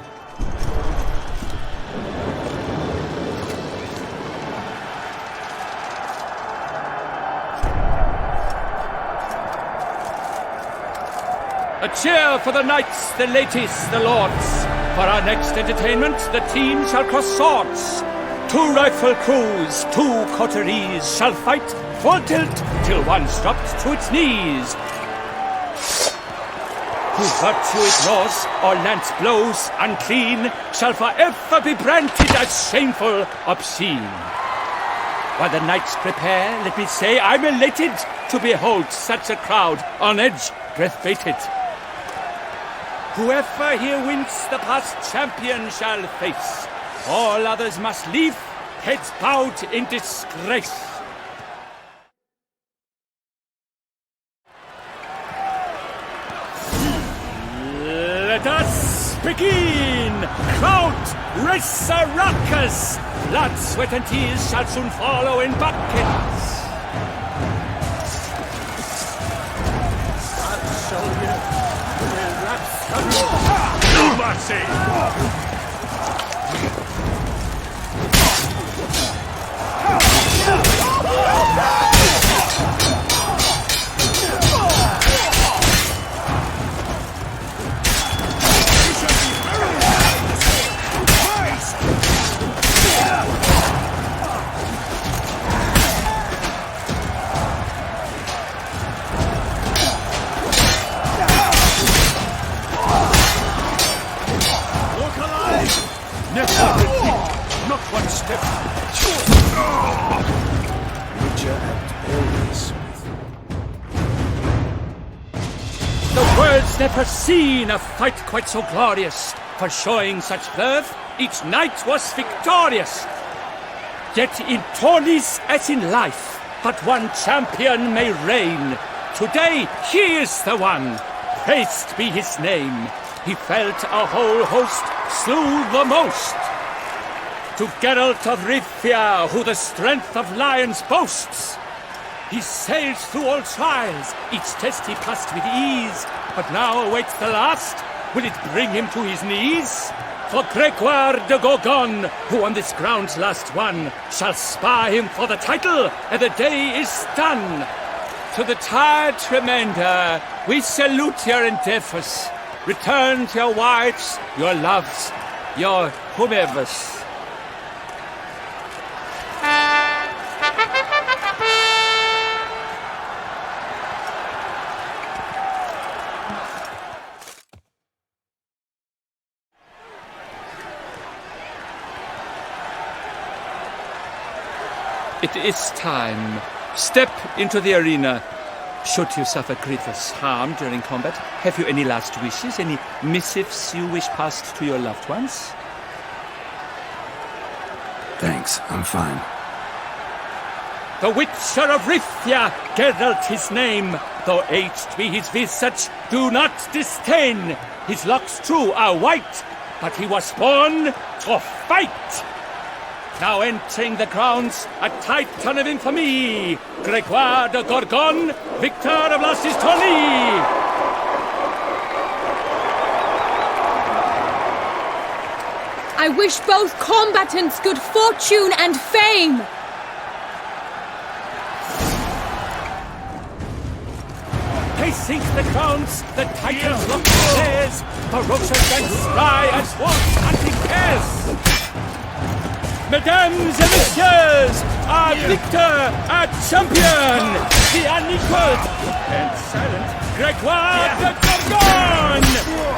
A cheer for the knights, the ladies, the lords. For our next entertainment, the team shall cross swords. Two rifle crews, two coteries shall fight full tilt till one's dropped to its knees. Who virtue ignores or lance blows unclean shall forever be branded as shameful, obscene. While the knights prepare, let me say I'm elated to behold such a crowd on edge, breath-baited. Whoever here wins the past champion shall face. All others must leave, heads bowed in disgrace. Let us begin! Crowd, race a ruckus! Blood, sweat, and tears shall soon follow in buckets. I'll show you. No mercy! Not one step. Witcher and always the world's never seen a fight quite so glorious. For showing such verve, each knight was victorious. Yet in tourneys as in life, but one champion may reign. Today he is the one. Praised be his name. He felt a whole host, slew the most. To 𝘬𝘓𝘁 of Rivia, who the strength of lions boasts. He sailed through all trials, each test he passed with ease. But now awaits the last, will it bring him to his knees? For 𝘬𝘓𝘁𝘓𝘁, who on this ground last won, shall spar him for the title, and the day is done. To the tired remainder, we salute your endeavors. Return to your wives, your loves, your whomevers. It is time. Step into the arena. Should you suffer grievous harm during combat, have you any last wishes? Any missives you wish passed to your loved ones? Thanks, I'm fine. The Witcher of Rifia, Geralt his name, though aged be his visage, do not disdain. His locks true are white, but he was born to fight. Now entering the grounds, a titan of infamy, 𝘬𝘓𝘓 de Gorgon, victor of Lasses Tourney. I wish both combatants good fortune and fame. They sink the grounds, the titans lock theirs, ferocious and spry as wolves hunting hares. Mesdames et messieurs, our victor, our champion, the unequaled and silent 𝘬𝘓𝘓 de Gorgon!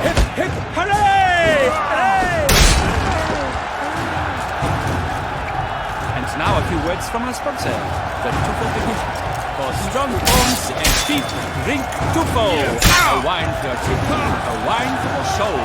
Hip, hip, hooray! Hooray! And now a few words from our sponsor, the Tufo Division. For strong bones and feet, drink Tufo. A wine for your teeth, a wine for your soul.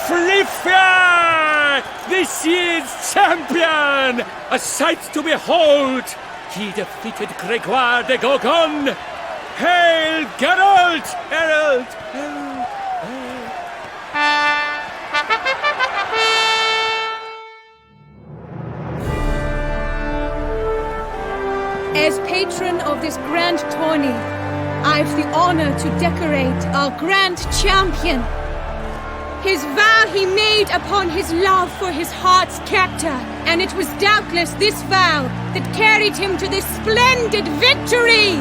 Rifia! This year's champion! A sight to behold! He defeated 𝘬𝘓𝘓 de Gorgon! Hail Geralt! Geralt! As patron of this grand tourney, I've the honor to decorate our grand champion. His vow he made upon his love for his heart's captor, and it was doubtless this vow that carried him to this splendid victory.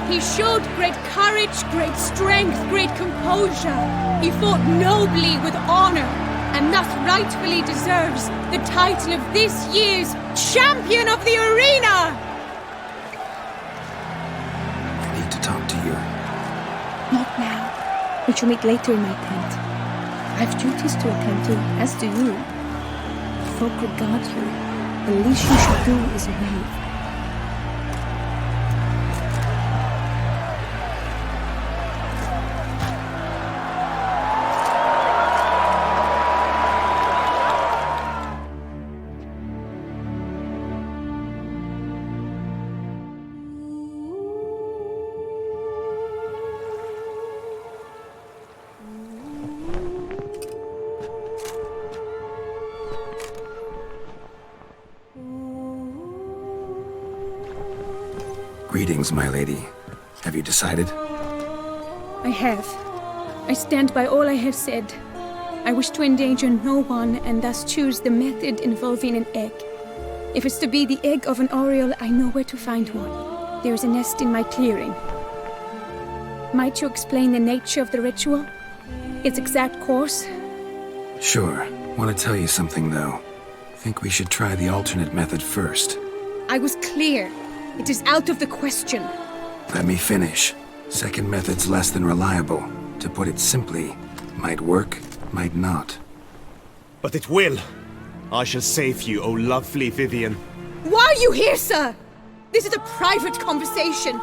He showed great courage, great strength, great composure. He fought nobly with honor, and thus rightfully deserves the title of this year's Champion of the Arena! I need to talk to you. Not now. We shall meet later in my tent. I have duties to attend to, as do you. Folk regard you. The least you should do is wave. Greetings, my lady. Have you decided? I have. I stand by all I have said. I wish to endanger no one and thus choose the method involving an egg. If it's to be the egg of an oriole, I know where to find one. There is a nest in my clearing. Might you explain the nature of the ritual? Its exact course? Sure. Want to tell you something, though. Think we should try the alternate method first. I was clear. It is out of the question. Let me finish. Second method's less than reliable. To put it simply, might work, might not. But it will. I shall save you, O lovely Vivian. Why are you here, sir? This is a private conversation.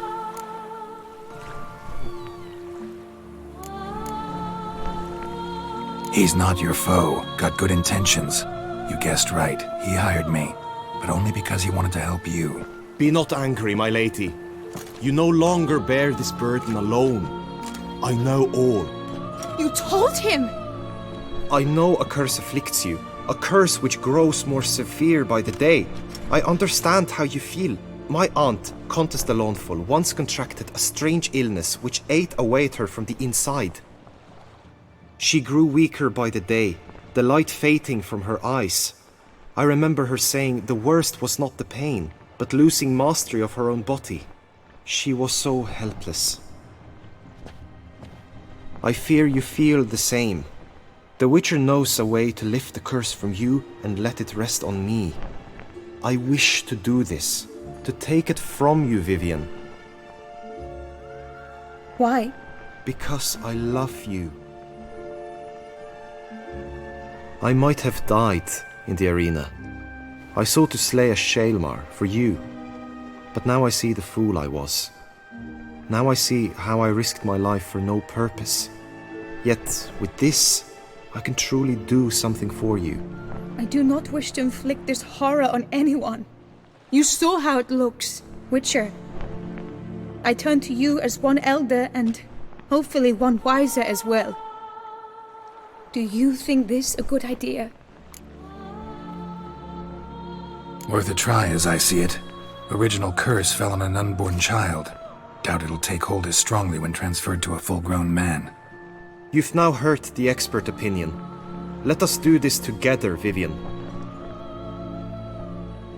He's not your foe. Got good intentions. You guessed right. He hired me. But only because he wanted to help you. Be not angry, my lady. You no longer bear this burden alone. I know all. You told him! I know a curse afflicts you. A curse which grows more severe by the day. I understand how you feel. My aunt, Countess de Lawnful, once contracted a strange illness which ate away at her from the inside. She grew weaker by the day, the light fading from her eyes. I remember her saying the worst was not the pain, but losing mastery of her own body. She was so helpless. I fear you feel the same. The Witcher knows a way to lift the curse from you and let it rest on me. I wish to do this, to take it from you, Vivienne. Why? Because I love you. I might have died in the arena. I sought to slay 𝘕𝘢𝘁𝘓 for you, but now I see the fool I was. Now I see how I risked my life for no purpose. Yet, with this, I can truly do something for you. I do not wish to inflict this horror on anyone. You saw how it looks, Witcher. I turn to you as one elder and hopefully one wiser as well. Do you think this a good idea? Worth a try as I see it. Original curse fell on an unborn child. Doubt it'll take hold as strongly when transferred to a full-grown man. You've now heard the expert opinion. Let us do this together, Vivienne.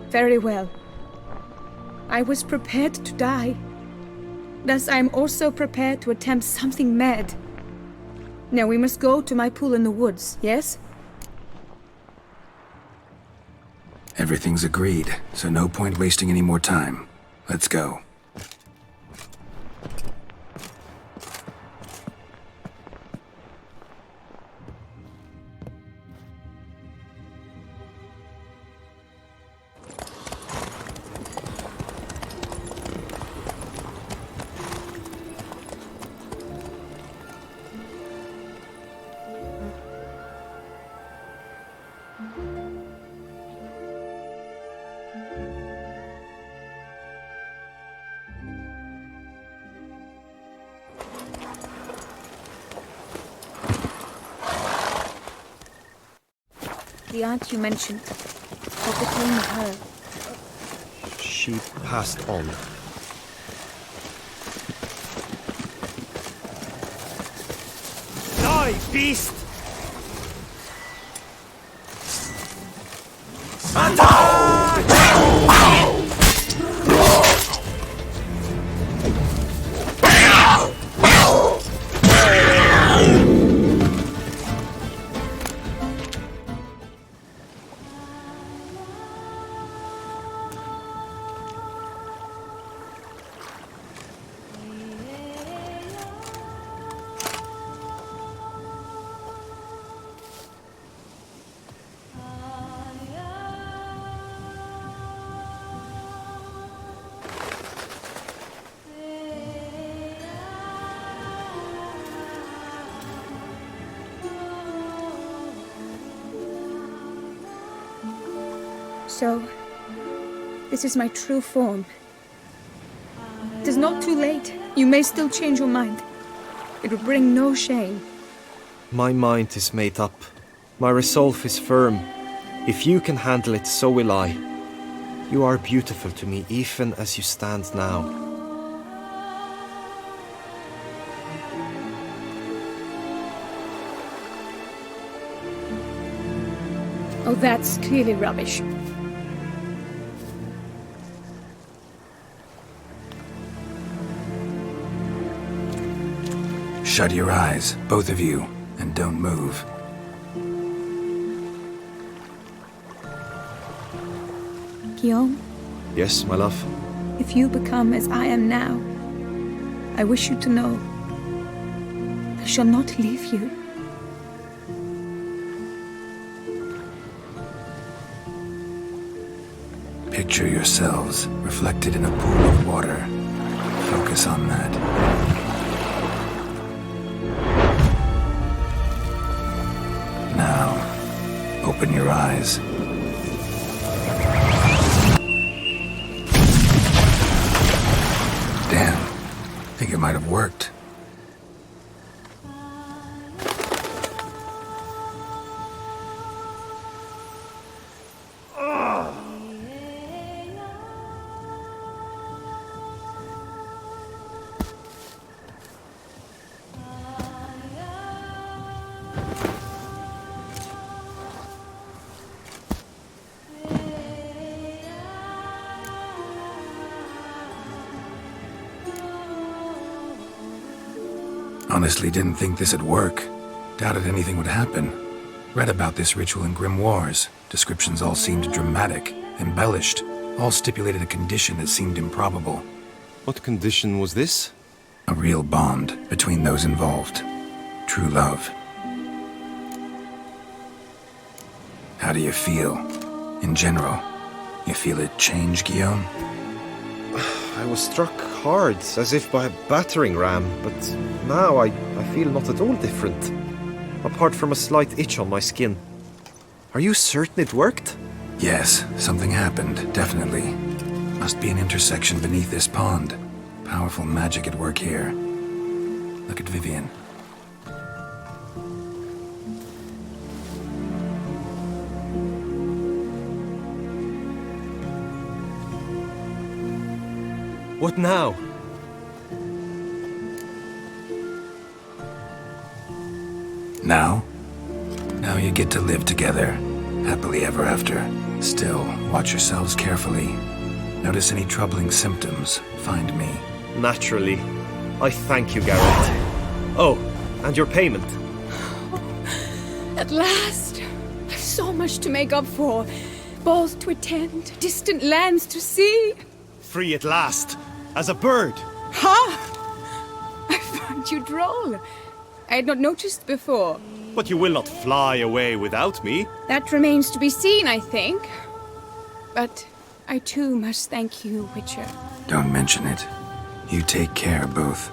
Very well. I was prepared to die. Thus I am also prepared to attempt something mad. Now we must go to my pool in the woods, yes? Everything's agreed, so no point wasting any more time. Let's go. The aunt you mentioned, what became of her? She passed on. Die, beast! So, this is my true form. It is not too late. You may still change your mind. It will bring no shame. My mind is made up. My resolve is firm. If you can handle it, so will I. You are beautiful to me, even as you stand now. Oh, that's clearly rubbish. Shut your eyes, both of you, and don't move. Guillaume, Yes, my love? if you become as I am now, I wish you to know I shall not leave you. Picture yourselves reflected in a pool of water. Focus on that. Now, open your eyes. Damn, think it might have worked. Honestly, didn't think this'd work. Doubted anything would happen. Read about this ritual in grimoires. Descriptions all seemed dramatic, embellished. All stipulated a condition that seemed improbable. What condition was this? A real bond between those involved. True love. How do you feel? In general, you feel it change, Guillaume? I was struck hard, as if by a battering ram, but now I feel not at all different. Apart from a slight itch on my skin. Are you certain it worked? Yes, something happened, definitely. Must be an intersection beneath this pond. Powerful magic at work here. Look at Vivian. What now? Now? Now you get to live together, happily ever after. Still, watch yourselves carefully. Notice any troubling symptoms, find me. Naturally. I thank you, Geralt. Oh, and your payment. At last! I've so much to make up for. Balls to attend, distant lands to see. Free at last, as a bird. Ha! I find you droll. I had not noticed before. But you will not fly away without me. That remains to be seen, I think. But I too must thank you, Witcher. Don't mention it. You take care, both.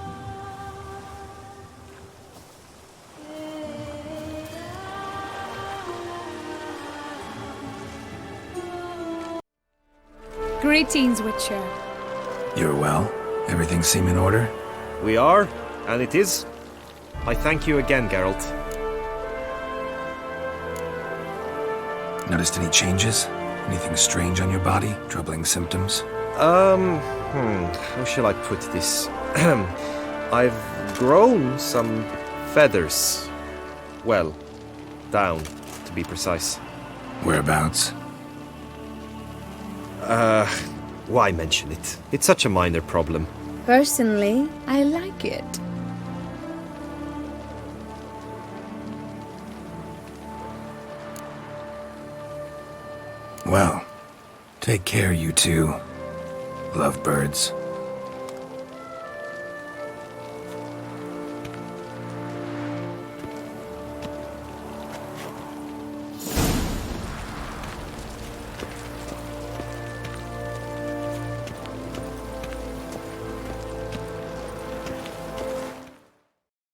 Greetings, Witcher. You're well? Everything seem in order? We are, and it is. I thank you again, Geralt. Noticed any changes? Anything strange on your body? Troubling symptoms? How shall I put this? I've grown some feathers. Well, down, to be precise. Whereabouts? Why mention it? It's such a minor problem. Personally, I like it. Well, take care, you two. Lovebirds.